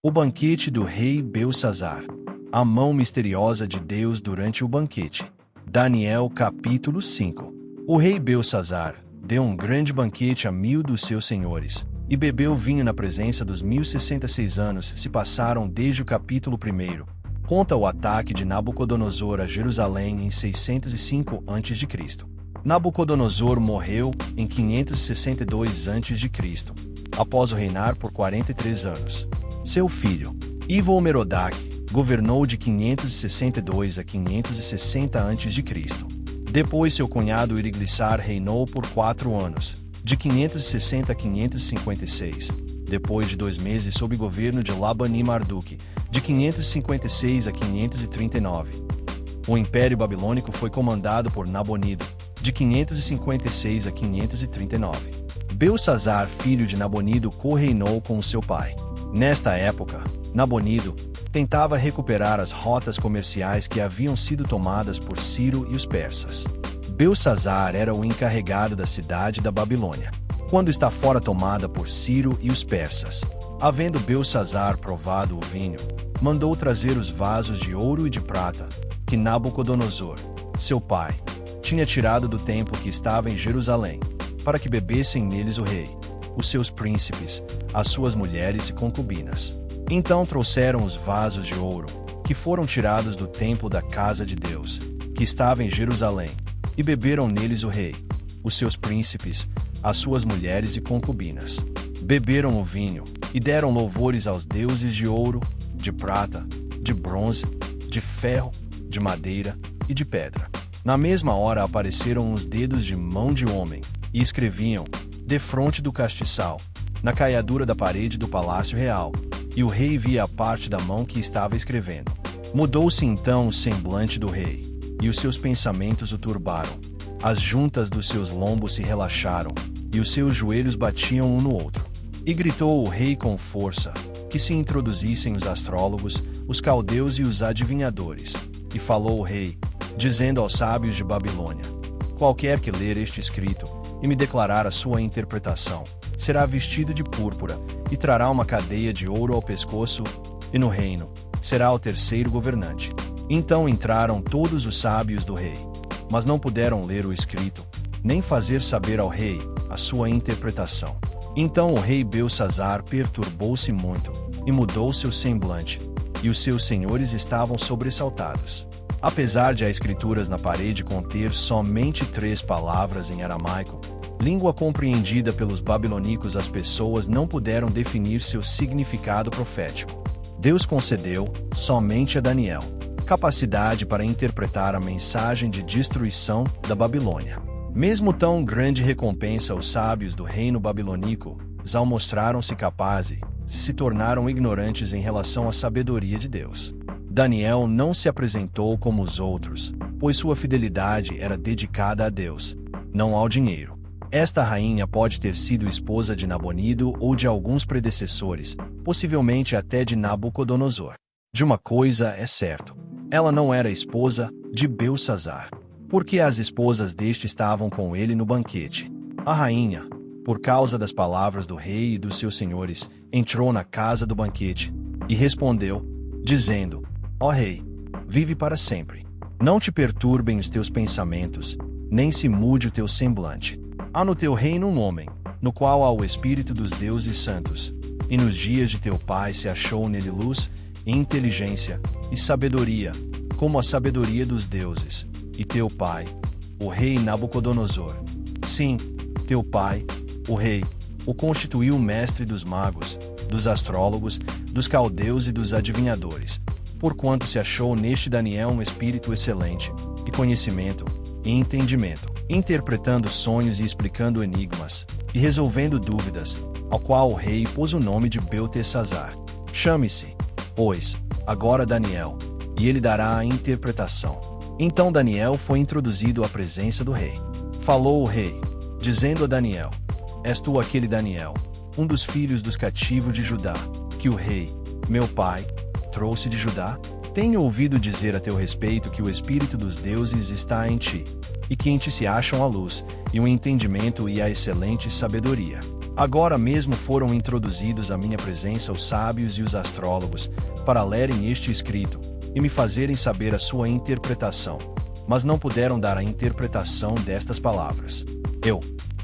O banquete do rei Belsazar. A mão misteriosa de Deus durante o banquete. Daniel capítulo 5. O rei Belsazar deu um grande banquete a 1000 dos seus senhores, e bebeu vinho na presença dos 1066 anos se passaram desde o capítulo 1. Conta o ataque de Nabucodonosor a Jerusalém em 605 a.C. Nabucodonosor morreu em 562 a.C., após o reinar por 43 anos. Seu filho, Evil-Merodach, governou de 562 a 560 a.C. Depois seu cunhado Iriglissar reinou por 4 anos, de 560 a 556. Depois de 2 meses sob governo de Labani-Marduk, de 556 a 539. O Império Babilônico foi comandado por Nabonido, de 556 a 539. Belsazar, filho de Nabonido, co-reinou com seu pai. Nesta época, Nabonido tentava recuperar as rotas comerciais que haviam sido tomadas por Ciro e os persas. Belsazar era o encarregado da cidade da Babilônia, quando está fora tomada por Ciro e os persas. Havendo Belsazar provado o vinho, mandou trazer os vasos de ouro e de prata, que Nabucodonosor, seu pai, tinha tirado do templo que estava em Jerusalém, para que bebessem neles o rei, os seus príncipes, as suas mulheres e concubinas. Então trouxeram os vasos de ouro, que foram tirados do templo da casa de Deus, que estava em Jerusalém, e beberam neles o rei, os seus príncipes, as suas mulheres e concubinas. Beberam o vinho, e deram louvores aos deuses de ouro, de prata, de bronze, de ferro, de madeira e de pedra. Na mesma hora apareceram os dedos de mão de homem, e escreviam, defronte do castiçal, na caiadura da parede do palácio real, e o rei via a parte da mão que estava escrevendo. Mudou-se então o semblante do rei, e os seus pensamentos o turbaram. As juntas dos seus lombos se relaxaram, e os seus joelhos batiam um no outro. E gritou o rei com força, que se introduzissem os astrólogos, os caldeus e os adivinhadores. E falou o rei, dizendo aos sábios de Babilônia: qualquer que ler este escrito, e me declarar a sua interpretação, será vestido de púrpura, e trará uma cadeia de ouro ao pescoço, e no reino será o 3º governante. Então entraram todos os sábios do rei, mas não puderam ler o escrito, nem fazer saber ao rei a sua interpretação. Então o rei Belsazar perturbou-se muito, e mudou seu semblante, e os seus senhores estavam sobressaltados. Apesar de as escrituras na parede conter somente 3 palavras em aramaico, língua compreendida pelos babilônicos, as pessoas não puderam definir seu significado profético. Deus concedeu, somente a Daniel, capacidade para interpretar a mensagem de destruição da Babilônia. Mesmo tão grande recompensa os sábios do reino babilônico, ao mostraram-se capazes, se tornaram ignorantes em relação à sabedoria de Deus. Daniel não se apresentou como os outros, pois sua fidelidade era dedicada a Deus, não ao dinheiro. Esta rainha pode ter sido esposa de Nabonido ou de alguns predecessores, possivelmente até de Nabucodonosor. De uma coisa é certo: ela não era esposa de Belsazar, porque as esposas deste estavam com ele no banquete. A rainha, por causa das palavras do rei e dos seus senhores, entrou na casa do banquete, e respondeu, dizendo: ó rei, vive para sempre. Não te perturbem os teus pensamentos, nem se mude o teu semblante. Há no teu reino um homem, no qual há o espírito dos deuses santos, e nos dias de teu pai se achou nele luz, e inteligência, e sabedoria, como a sabedoria dos deuses. E teu pai, o rei Nabucodonosor, sim, teu pai, o rei, o constituiu mestre dos magos, dos astrólogos, dos caldeus e dos adivinhadores, porquanto se achou neste Daniel um espírito excelente, e conhecimento, e entendimento, interpretando sonhos e explicando enigmas, e resolvendo dúvidas, ao qual o rei pôs o nome de Beltesazar. Chame-se, pois, agora Daniel, e ele dará a interpretação. Então Daniel foi introduzido à presença do rei. Falou o rei, dizendo a Daniel: és tu aquele Daniel, um dos filhos dos cativos de Judá, que o rei, meu pai, trouxe de Judá? Tenho ouvido dizer a teu respeito que o espírito dos deuses está em ti, e que em ti se acham a luz, e o entendimento e a excelente sabedoria. Agora mesmo foram introduzidos à minha presença os sábios e os astrólogos, para lerem este escrito, e me fazerem saber a sua interpretação. Mas não puderam dar a interpretação destas palavras. Eu,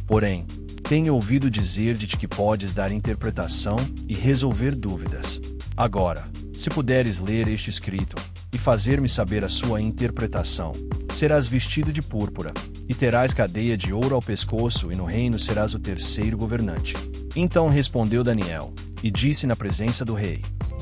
porém, tenho ouvido dizer de ti que podes dar interpretação e resolver dúvidas. Agora, se puderes ler este escrito, e fazer-me saber a sua interpretação, serás vestido de púrpura, e terás cadeia de ouro ao pescoço, e no reino serás o terceiro governante. Então respondeu Daniel, e disse na presença do rei: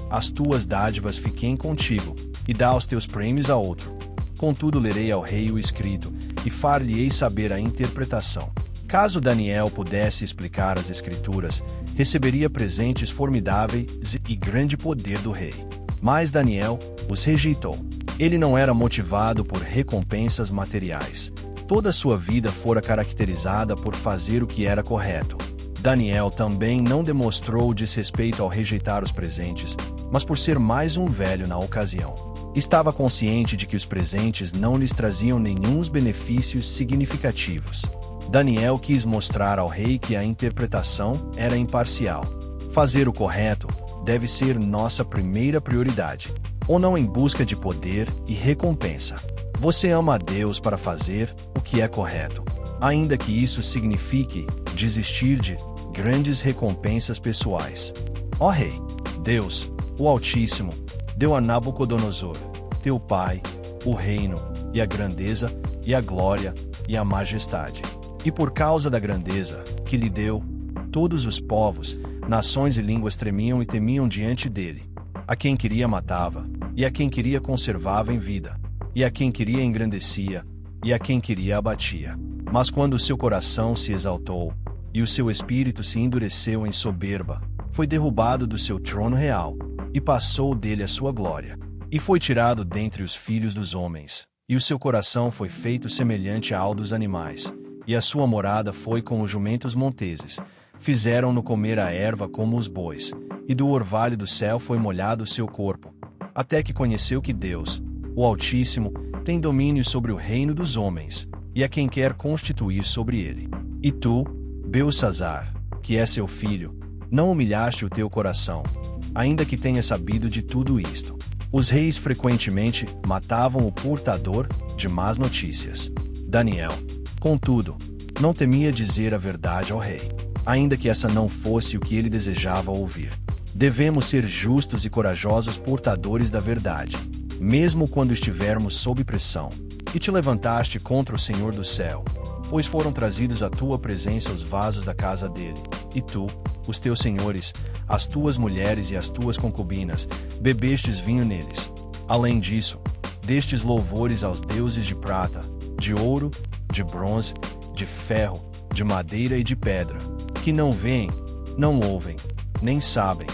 As tuas dádivas fiquem contigo, e dá os teus prêmios a outro. Contudo lerei ao rei o escrito, e far-lhe-ei saber a interpretação. Caso Daniel pudesse explicar as escrituras, receberia presentes formidáveis e grande poder do rei. Mas Daniel os rejeitou. Ele não era motivado por recompensas materiais. Toda a sua vida fora caracterizada por fazer o que era correto. Daniel também não demonstrou desrespeito ao rejeitar os presentes, mas por ser mais um velho na ocasião. Estava consciente de que os presentes não lhes traziam nenhum benefícios significativos. Daniel quis mostrar ao rei que a interpretação era imparcial. Fazer o correto deve ser nossa primeira prioridade, ou não em busca de poder e recompensa. Você ama a Deus para fazer o que é correto, ainda que isso signifique desistir de grandes recompensas pessoais. Ó Rei, Deus, o Altíssimo, deu a Nabucodonosor, teu pai, o reino, e a grandeza, e a glória, e a majestade. E por causa da grandeza que lhe deu, todos os povos, nações e línguas tremiam e temiam diante dele. A quem queria matava, e a quem queria conservava em vida, e a quem queria engrandecia, e a quem queria abatia. Mas quando o seu coração se exaltou, e o seu espírito se endureceu em soberba, foi derrubado do seu trono real, e passou dele a sua glória, e foi tirado dentre os filhos dos homens, e o seu coração foi feito semelhante ao dos animais, e a sua morada foi com os jumentos monteses. Fizeram-no comer a erva como os bois, e do orvalho do céu foi molhado o seu corpo, até que conheceu que Deus, o Altíssimo, tem domínio sobre o reino dos homens, e a quem quer constituir sobre ele. E tu, Belsazar, que é seu filho, não humilhaste o teu coração, ainda que tenha sabido de tudo isto. Os reis frequentemente matavam o portador de más notícias. Daniel, contudo, não temia dizer a verdade ao rei, ainda que essa não fosse o que ele desejava ouvir. Devemos ser justos e corajosos portadores da verdade, mesmo quando estivermos sob pressão. E te levantaste contra o Senhor do céu, pois foram trazidos à tua presença os vasos da casa dele, e tu, os teus senhores, as tuas mulheres e as tuas concubinas, bebestes vinho neles. Além disso, destes louvores aos deuses de prata, de ouro, de bronze, de ferro, de madeira e de pedra, que não veem, não ouvem, nem sabem,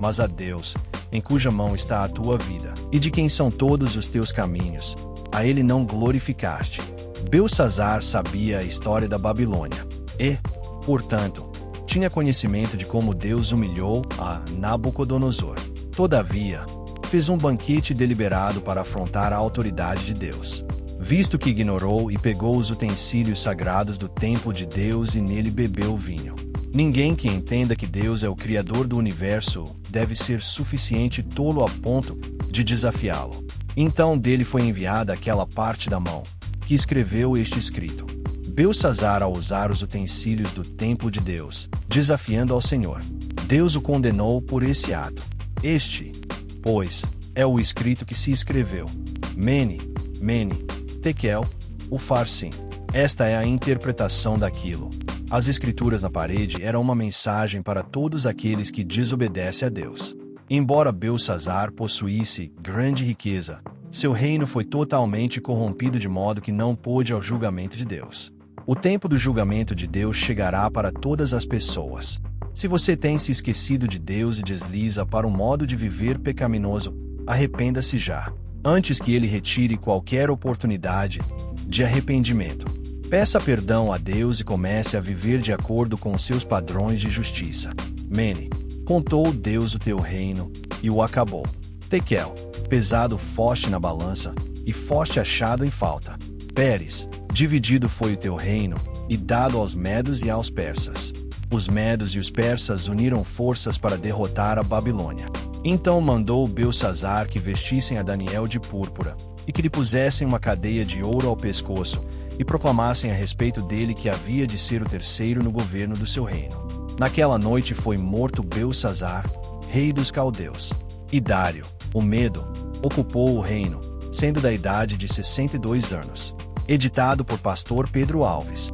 mas a Deus, em cuja mão está a tua vida, e de quem são todos os teus caminhos, a ele não glorificaste. Belsazar sabia a história da Babilônia, e, portanto, tinha conhecimento de como Deus humilhou a Nabucodonosor. Todavia, fez um banquete deliberado para afrontar a autoridade de Deus, visto que ignorou e pegou os utensílios sagrados do templo de Deus e nele bebeu vinho. Ninguém que entenda que Deus é o Criador do universo deve ser suficiente tolo a ponto de desafiá-lo. Então dele foi enviada aquela parte da mão que escreveu este escrito. Belsazar, ao usar os utensílios do templo de Deus, desafiando ao Senhor, Deus o condenou por esse ato. Este, pois, é o escrito que se escreveu: Mene, Mene, Tekel, Ufarsim. Esta é a interpretação daquilo. As escrituras na parede eram uma mensagem para todos aqueles que desobedecem a Deus. Embora Belsazar possuísse grande riqueza, seu reino foi totalmente corrompido de modo que não pôde ao julgamento de Deus. O tempo do julgamento de Deus chegará para todas as pessoas. Se você tem se esquecido de Deus e desliza para um modo de viver pecaminoso, arrependa-se já, antes que ele retire qualquer oportunidade de arrependimento. Peça perdão a Deus e comece a viver de acordo com os seus padrões de justiça. Mene, contou Deus o teu reino, e o acabou. Tekel, pesado foste na balança, e foste achado em falta. Peres, Dividido foi o teu reino, e dado aos medos e aos persas. Os medos e os persas uniram forças para derrotar a Babilônia. Então mandou Belsazar que vestissem a Daniel de púrpura, e que lhe pusessem uma cadeia de ouro ao pescoço, e proclamassem a respeito dele que havia de ser o terceiro no governo do seu reino. Naquela noite foi morto Belsazar, rei dos caldeus. E Dário, o Medo, ocupou o reino, sendo da idade de 62 anos. Editado por Pastor Pedro Alves.